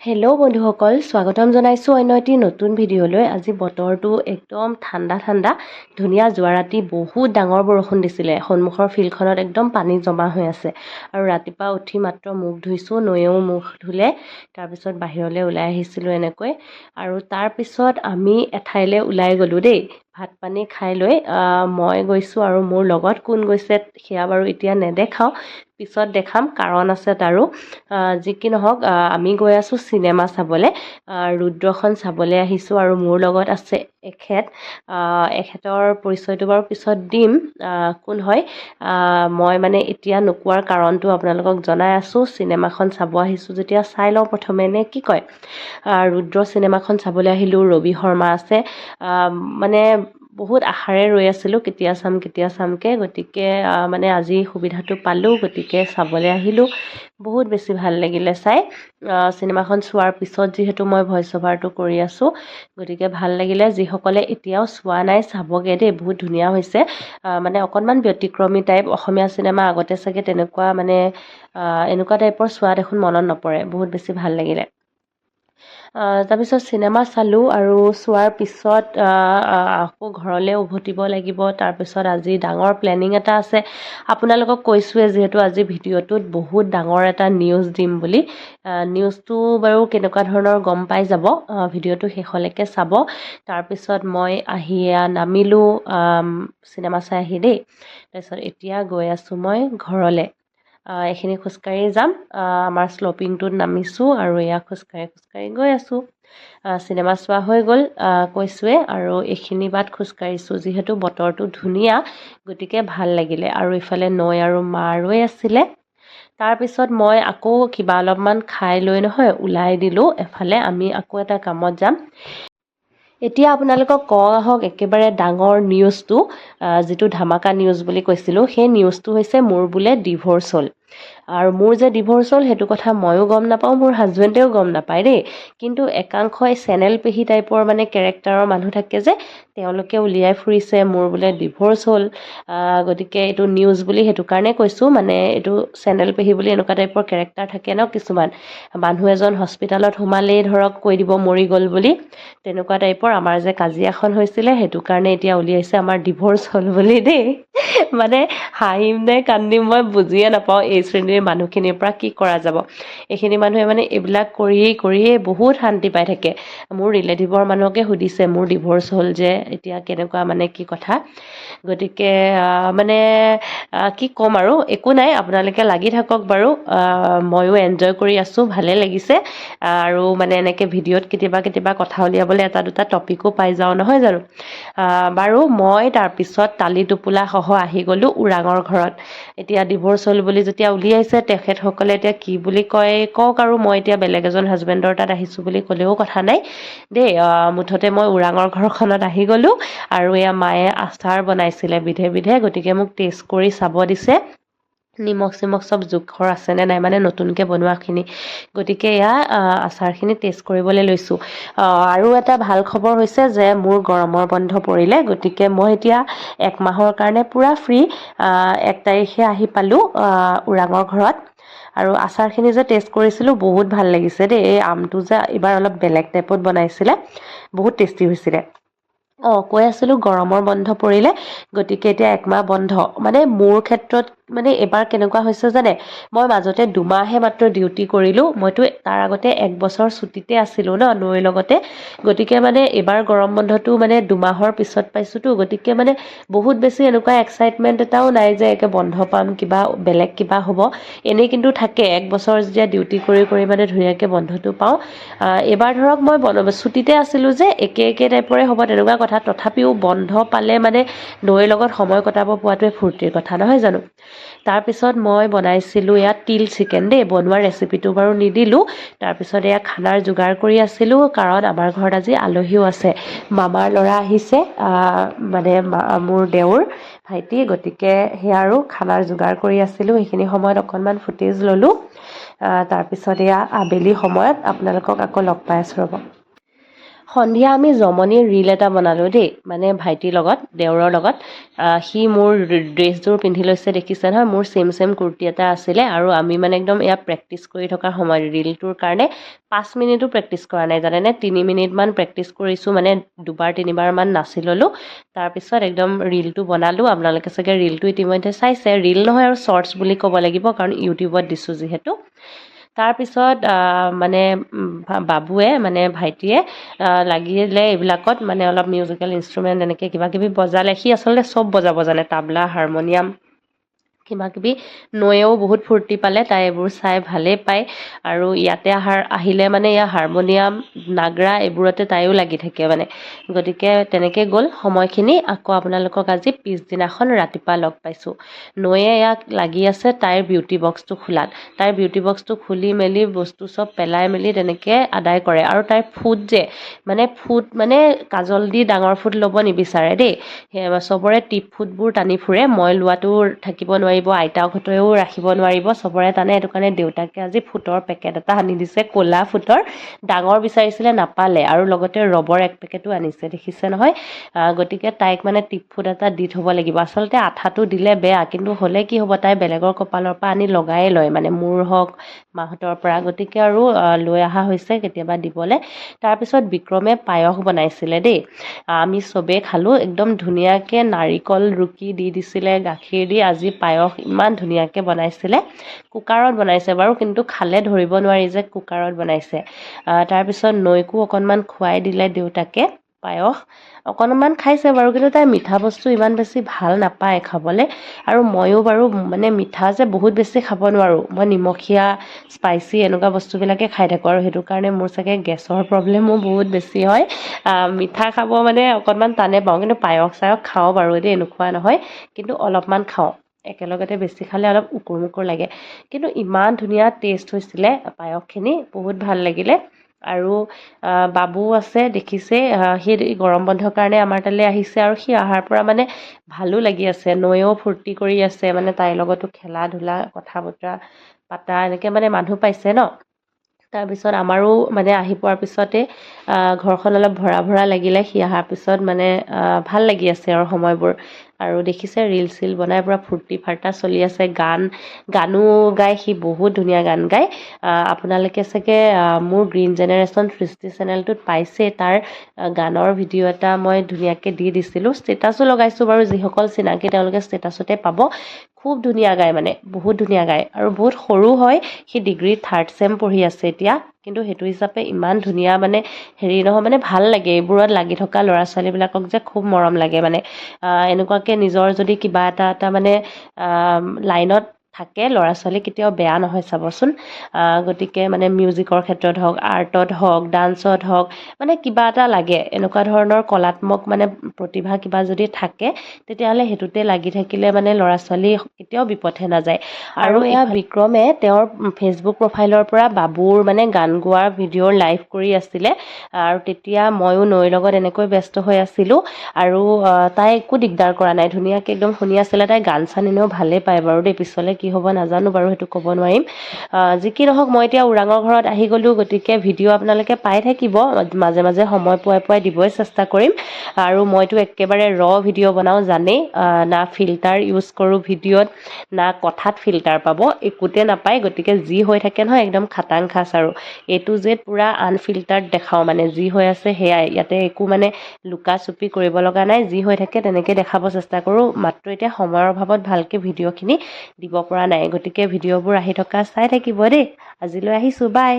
Hello' বন্ধুসকল, স্বাগতম জনাইছোঁ অন্য এটি নতুন ভিডিঅ'লৈ। আজি বতৰটো একদম ঠাণ্ডা ঠাণ্ডা, ধুনীয়া। যোৱা ৰাতি বহুত ডাঙৰ বৰষুণ দিছিলে। সন্মুখৰ ফিল্ডখনত একদম পানী জমা হৈ আছে। আৰু ৰাতিপুৱা উঠি মাত্ৰ মুখ ধুইছোঁ, নয়েও মুখ ধুলে। তাৰপিছত বাহিৰলৈ ওলাই আহিছিলোঁ এনেকৈ। আৰু তাৰপিছত আমি এঠাইলৈ ওলাই গ'লোঁ দেই। ভাত পানী খাই লৈ মই গৈছোঁ আৰু মোৰ লগত কোন গৈছে সেয়া বাৰু এতিয়া নেদেখাওঁ, পিছত দেখাম, কাৰণ আছে তাৰো। যি কি নহওক, আমি গৈ আছোঁ চিনেমা চাবলৈ। ৰুদ্ৰখন চাবলৈ আহিছোঁ আৰু মোৰ লগত আছে এখেতৰ পৰিচয়টো বাৰু পিছত দিম, কোন হয়। মই মানে এতিয়া নোকোৱাৰ কাৰণটো আপোনালোকক জনাই আছোঁ। চিনেমাখন চাব আহিছোঁ যেতিয়া চাই লওঁ প্ৰথমে, নে কি কয়। ৰুদ্ৰ চিনেমাখন চাবলৈ আহিলোঁ। ৰবি শৰ্মা আছে। মানে বহুত আশাৰে ৰৈ আছিলোঁ কেতিয়া চামকৈ, গতিকে মানে আজি সুবিধাটো পালোঁ, গতিকে চাবলৈ আহিলোঁ। বহুত বেছি ভাল লাগিলে চাই। চিনেমাখন চোৱাৰ পিছত যিহেতু মই ভইচ অভাৰটো কৰি আছোঁ, গতিকে ভাল লাগিলে। যিসকলে এতিয়াও চোৱা নাই চাবগৈ দেই, বহুত ধুনীয়া হৈছে। মানে অকণমান ব্যতিক্ৰমী টাইপ। অসমীয়া চিনেমা আগতে চাগে তেনেকুৱা মানে এনেকুৱা টাইপৰ চোৱা দেখোন মনত নপৰে। বহুত বেছি ভাল লাগিলে। তাৰপিছত চিনেমা চালোঁ আৰু চোৱাৰ পিছত আকৌ ঘৰলৈ উভতিব লাগিব। তাৰপিছত আজি ডাঙৰ প্লেনিং এটা আছে। আপোনালোকক কৈছোঁৱে যিহেতু আজি ভিডিঅ'টোত বহুত ডাঙৰ এটা নিউজ দিম বুলি। নিউজটো বাৰু কেনেকুৱা ধৰণৰ গম পাই যাব, ভিডিঅ'টো শেষলৈকে চাব। তাৰপিছত মই আহি নামিলোঁ চিনেমা চাই আহি দেই। তাৰপিছত এতিয়া গৈ আছোঁ মই ঘৰলৈ। এইখিনি খোজকাঢ়ি যাম। আমাৰ শ্লপিংটোত নামিছোঁ আৰু এয়া খোজকাঢ়ি গৈ আছোঁ। চিনেমা চোৱা হৈ গ'ল কৈছোঁৱে, আৰু এইখিনি বাট খোজকাঢ়িছোঁ। যিহেতু বতৰটো ধুনীয়া, গতিকে ভাল লাগিলে। আৰু ইফালে নৈ আৰু মা ৰৈ আছিলে। তাৰপিছত মই আকৌ কিবা অলপমান খাই লৈ নহয় ওলাই দিলোঁ এফালে। আমি আকৌ এটা কামত যাম। এতিয়া আপোনালোকক কওঁ আহক একেবাৰে ডাঙৰ নিউজটো, যিটো ধামাকা নিউজ বুলি কৈছিলোঁ, সেই নিউজটো হৈছে মোৰ বোলে ডিভ'ৰ্চ হ'ল। আৰু মোৰ যে ডিভ'ৰ্চ হ'ল সেইটো কথা ময়ো গম নাপাওঁ, মোৰ হাজবেণ্ডেও গম নাপায় দেই। কিন্তু একাংশই চেনেল পেহী টাইপৰ মানে কেৰেক্টাৰৰ মানুহ থাকে যে, তেওঁলোকে উলিয়াই ফুৰিছে মোৰ বোলে ডিভ'ৰ্চ হ'ল। গতিকে এইটো নিউজ বুলি সেইটো কাৰণে কৈছোঁ, মানে এইটো চেনেল পেহী বুলি এনেকুৱা টাইপৰ কেৰেক্টাৰ থাকে ন কিছুমান। মানুহ এজন হস্পিটেলত সোমালেই ধৰক কৈ দিব মৰি গ'ল বুলি, তেনেকুৱা টাইপৰ। আমাৰ যে কাজিয়াখন হৈছিলে সেইটো কাৰণে এতিয়া উলিয়াইছে আমাৰ ডিভ'ৰ্চ হ'ল বুলি দেই। মানে হাঁহিম নে কান্দিম মই বুজিয়ে নাপাওঁ। এই শ্ৰেণীৰ মানুহখিনিৰ পৰা কি কৰা যাব। এইখিনি মানুহে মানে এইবিলাক কৰিয়েই বহুত শান্তি পাই থাকে। মোৰ ৰিলেটিভৰ মানুহকে সুধিছে মোৰ ডিভ'ৰ্চ হ'ল যে এতিয়া কেনেকুৱা, মানে কি কথা। গতিকে মানে কি ক'ম আৰু, একো নাই, আপোনালোকে লাগি থাকক বাৰু। ময়ো এনজয় কৰি আছোঁ, ভালেই লাগিছে। আৰু মানে এনেকৈ ভিডিঅ'ত কেতিয়াবা কথা উলিয়াবলৈ এটা দুটা টপিকো পাই যাওঁ, নহয় জানো। বাৰু মই তাৰপিছত টালি টোপোলা সহ আহি গ'লোঁ ওৰাঙৰ ঘৰত। এতিয়া ডিভ'ৰ্চ হ'ল বুলি যেতিয়া উলিয়াইছে, তেখেতসকলে এতিয়া কি বুলি কয় কওক আৰু। মই এতিয়া বেলেগ এজন হাজবেণ্ডৰ তাত আহিছোঁ বুলি ক'লেও কথা নাই দেই। মুঠতে মই ওৰাঙৰ ঘৰখনত আহি গ'লোঁ। আৰু এয়া মায়ে আচাৰ বনাইছিলে বিধে বিধে, গতিকে মোক টেষ্ট কৰি চাব দিছে নিমখ চিমখ চব জোখৰ আছেনে নাই, মানে নতুনকৈ বনোৱাখিনি। গতিকে এয়া আচাৰখিনি টেষ্ট কৰিবলৈ লৈছোঁ। আৰু এটা ভাল খবৰ হৈছে যে মোৰ গৰমৰ বন্ধ পৰিলে, গতিকে মই এতিয়া 1 মাহৰ কাৰণে পূৰা ফ্ৰী। 1 তাৰিখে আহি পালোঁ ওৰাঙৰ ঘৰত। আৰু আচাৰখিনি যে টেষ্ট কৰিছিলোঁ বহুত ভাল লাগিছে দেই। এই আমটো যে এইবাৰ অলপ বেলেগ টাইপত বনাইছিলে, বহুত টেষ্টি হৈছিলে। কৈ আছিলোঁ গৰমৰ বন্ধ পৰিলে, গতিকে এতিয়া 1 মাহ বন্ধ। মানে মোৰ ক্ষেত্ৰত মানে এবাৰ কেনেকুৱা হৈছে জানে, মই মাজতে 2 মাহহে মাত্ৰ ডিউটি কৰিলোঁ। মইতো তাৰ আগতে 1 বছৰ ছুটীতে আছিলোঁ ন নৈৰ লগতে। গতিকে মানে এইবাৰ গৰম বন্ধটো মানে 2 মাহৰ পিছত পাইছোঁতো, গতিকে মানে বহুত বেছি এনেকুৱা এক্সাইটমেণ্ট এটাও নাই যে একে বন্ধ পাম, কিবা বেলেগ কিবা হ'ব। এনেই কিন্তু থাকে 1 বছৰ যেতিয়া ডিউটি কৰি মানে ধুনীয়াকৈ বন্ধটো পাওঁ। এইবাৰ ধৰক মই ছুটীতে আছিলোঁ যে একে টাইপৰে হ'ব তেনেকুৱা কথা। তথাপিও বন্ধ পালে মানে নৈৰ লগত সময় কটাব পোৱাটোৱে ফূৰ্তিৰ কথা, নহয় জানো। তাৰপিছত মই বনাইছিলোঁ ইয়াত তিল চিকেন দেই। বনোৱাৰ ৰেচিপিটো বাৰু নিদিলোঁ। তাৰপিছত এয়া খানাৰ যোগাৰ কৰি আছিলোঁ, কাৰণ আমাৰ ঘৰত আজি আলহীও আছে। মামাৰ ল'ৰা আহিছে, মানে মোৰ দেওৰ ভাইটি। গতিকে সেয়া আৰু খানাৰ যোগাৰ কৰি আছিলোঁ। সেইখিনি সময়ত অকণমান ফুটেজ ল'লোঁ। তাৰপিছত এয়া আবেলি সময়ত আপোনালোকক আকৌ লগ পাই আছোঁ ৰ'ব। সন্ধিয়া আমি জমনিৰ ৰীল এটা বনালোঁ দেই, মানে ভাইটিৰ লগত, দেওৰৰ লগত। সি মোৰ ড্ৰেছযোৰ পিন্ধি লৈছে দেখিছে নহয়, মোৰ ছেম কুৰ্তি এটা আছিলে, আৰু আমি মানে একদম এয়া প্ৰেক্টিচ কৰি থকাৰ সময়ত ৰীলটোৰ কাৰণে 5 মিনিটো প্ৰেক্টিচ কৰা নাই জানেনে, 3 মিনিটমান প্ৰেক্টিচ কৰিছোঁ, মানে দুবাৰ তিনিবাৰমান নাচি ল'লোঁ। তাৰপিছত একদম ৰীলটো বনালোঁ। আপোনালোকে চাগে ৰীলটো ইতিমধ্যে চাইছে, ৰীল নহয় আৰু শ্বৰ্টছ বুলি ক'ব লাগিব, কাৰণ ইউটিউবত দিছোঁ যিহেতু। তাৰপিছত মানে বাবুৱে মানে ভাইটিয়ে লাগিলে এইবিলাকত, মানে অলপ মিউজিকেল ইনষ্ট্ৰুমেণ্ট এনেকৈ কিবা কিবি বজালে। সি আচলতে চব বজাব জানে, তাবলা, হাৰমনিয়াম, কিবা কিবি। নৈয়েও বহুত ফূৰ্তি পালে, তাই এইবোৰ চাই ভালেই পায়। আৰু ইয়াতে আহিলে মানে ইয়াৰ হাৰমনিয়াম, নাগৰা এইবোৰতে তাইও লাগি থাকে মানে। গতিকে তেনেকৈ গ'ল সময়খিনি। আকৌ আপোনালোকক আজি পিছদিনাখন ৰাতিপুৱা লগ পাইছোঁ। নৈয়ে ইয়াক লাগি আছে তাইৰ বিউটি বক্সটো খোলাত। তাইৰ বিউটি বক্সটো খুলি মেলি বস্তু চব পেলাই মেলি তেনেকৈ আদায় কৰে। আৰু তাইৰ ফুট মানে কাজল দি ডাঙৰ ফুট ল'ব নিবিচাৰে দেই, চবৰে টিপ ফুটবোৰ টানি ফুৰে। মই লোৱাটো থাকিব নোৱাৰিব, আইতাহঁতেও ৰাখিব নোৱাৰিব, চবৰে টানে। সেইটো কাৰণে দেউতাকে আজি ফুটৰ পেকেট এটা আনি দিছে, ক'লা ফুটৰ। ডাঙৰ বিচাৰিছিলে নাপালে, আৰু লগতে ৰবৰ 1 পেকেটো আনিছে দেখিছে নহয়। গতিকে তাইক মানে টিপ ফুট এটা দি থ'ব লাগিব। আচলতে আঠাটো দিলে বেয়া, কিন্তু হ'লে কি হ'ব, তাই বেলেগৰ কপালৰ পৰা আনি লগাই লয়, মানে মোৰ হওক মাহঁতৰ পৰা। গতিকে আৰু লৈ অহা হৈছে কেতিয়াবা দিবলৈ। তাৰপিছত বিক্ৰমে পায়স বনাইছিলে দেই, আমি চবেই খালোঁ। একদম ধুনীয়াকৈ নাৰিকল ৰুকি দি দিছিলে, গাখীৰ দি। আজি পায়স ইমান ধুনীয়াকৈ বনাইছিলে। কুকাৰত বনাইছে বাৰু, কিন্তু খালে ধৰিব নোৱাৰি যে কুকাৰত বনাইছে। তাৰপিছত নৈকো অকণমান খুৱাই দিলে দেউতাকে পায়স। অকণমান খাইছে বাৰু, কিন্তু তাই মিঠা বস্তু ইমান বেছি ভাল নাপায় খাবলৈ। আৰু ময়ো বাৰু মানে মিঠা যে বহুত বেছি খাব নোৱাৰোঁ, মই নিমখীয়া, স্পাইচি এনেকুৱা বস্তুবিলাকে খাই থাকোঁ। আৰু সেইটো কাৰণে মোৰ চাগে গেছৰ প্ৰব্লেমো বহুত বেছি হয়। মিঠা খাব মানে অকণমান টানে পাওঁ, কিন্তু পায়স চায়স খাওঁ বাৰু দেই, নোখোৱা নহয়, কিন্তু অলপমান খাওঁ। একেলগতে বেছি খালে অলপ উকুৰ মুকুৰ লাগে। কিন্তু ইমান ধুনীয়া টেষ্ট হৈছিলে পায়সখিনি, বহুত ভাল লাগিলে। আৰু বাবু আছে দেখিছে, সি গৰম বন্ধৰ কাৰণে আমাৰ তালৈ আহিছে। আৰু সি অহাৰ পৰা মানে ভালো লাগি আছে, নৈও ফূৰ্তি কৰি আছে, মানে তাইৰ লগতো খেলা ধূলা, কথা বতৰা পাতা, এনেকৈ মানে মানুহ পাইছে ন। তাৰপিছত আমাৰো মানে আহি পোৱাৰ পিছতে ঘৰখন অলপ ভৰা ভৰা লাগিলে। সি অহাৰ পিছত মানে ভাল লাগি আছে আৰু সময়বোৰ। আৰু দেখিছে ৰীল চিল বনাই পূৰা ফূৰ্তি ফাৰ্তা চলি আছে। গানো গায়, সি বহুত ধুনীয়া গান গায়। আপোনালোকে চাগে মোৰ গ্ৰীণ জেনেৰেশ্যন সৃষ্টি চেনেলটোত পাইছে, তাৰ গানৰ ভিডিঅ' এটা মই ধুনীয়াকৈ দি দিছিলোঁ। ষ্টেটাছো লগাইছোঁ বাৰু, যিসকল চিনাকি তেওঁলোকে ষ্টেটাছতে পাব। খুব ধুনীয়া গায়, মানে বহুত ধুনীয়া গায়। আৰু বহুত সৰু হয়, সি ডিগ্ৰী 3rd চেম পঢ়ি আছে এতিয়া। কিন্তু সেইটো হিচাপে ইমান ধুনীয়া মানে হেৰি নহয়, মানে ভাল লাগে এইবোৰত লাগি থকা ল'ৰা ছোৱালীবিলাকক যে খুব মৰম লাগে মানে। এনেকুৱাকৈ নিজৰ যদি কিবা এটা মানে লাইনত থাকে ল'ৰা ছোৱালী, কেতিয়াও বেয়া নহয় চাবচোন। গতিকে মানে মিউজিকৰ ক্ষেত্ৰত হওক, আৰ্টত হওক, ডান্সত হওক, মানে কিবা এটা লাগে। এনেকুৱা ধৰণৰ কলাত্মক মানে প্ৰতিভা কিবা যদি থাকে, তেতিয়াহ'লে সেইটোতে লাগি থাকিলে মানে ল'ৰা ছোৱালী কেতিয়াও বিপথে নাযায়। আৰু এয়া বিক্ৰমে তেওঁৰ ফেচবুক প্ৰফাইলৰ পৰা বাবুৰ মানে গান গোৱাৰ ভিডিঅ'ৰ লাইভ কৰি আছিলে। আৰু তেতিয়া ময়ো নৈৰ লগত এনেকৈ ব্যস্ত হৈ আছিলোঁ। আৰু তাই একো দিগদাৰ কৰা নাই, ধুনীয়াকৈ একদম শুনি আছিলে। তাই গান চান এনেও ভালেই পায় বাৰু দেই, পিছলৈ কি হ'ব নাজানো বাৰু, সেইটো ক'ব নোৱাৰিম। যি কি নহওক, মই এতিয়া ওৰাঙৰ ঘৰত আহি গ'লোঁ। গতিকে ভিডিঅ' আপোনালোকে পাই থাকিব, মাজে মাজে সময় পোৱাই দিবই চেষ্টা কৰিম। আৰু মইতো একেবাৰে ভিডিঅ' বনাওঁ জানেই, না ফিল্টাৰ ইউজ কৰোঁ ভিডিঅ'ত, না কথাত ফিল্টাৰ পাব, একোতে নাপায়। গতিকে যি হৈ থাকে নহয়, একদম খাটাং খাচ। আৰু এইটো যে পূৰা আনফিল্টাৰ্ড দেখাওঁ, মানে যি হৈ আছে সেয়াই, ইয়াতে একো মানে লুকা চুপি কৰিব লগা নাই। যি হৈ থাকে তেনেকৈ দেখাব চেষ্টা কৰোঁ, মাত্ৰ এতিয়া সময়ৰ অভাৱত ভালকৈ ভিডিঅ'খিনি দিব পৰা নাই। গতিকে ভিডিঅ'বোৰ আহি থকা চাই থাকিব দেই। আজিলৈ আহিছোঁ, বাই।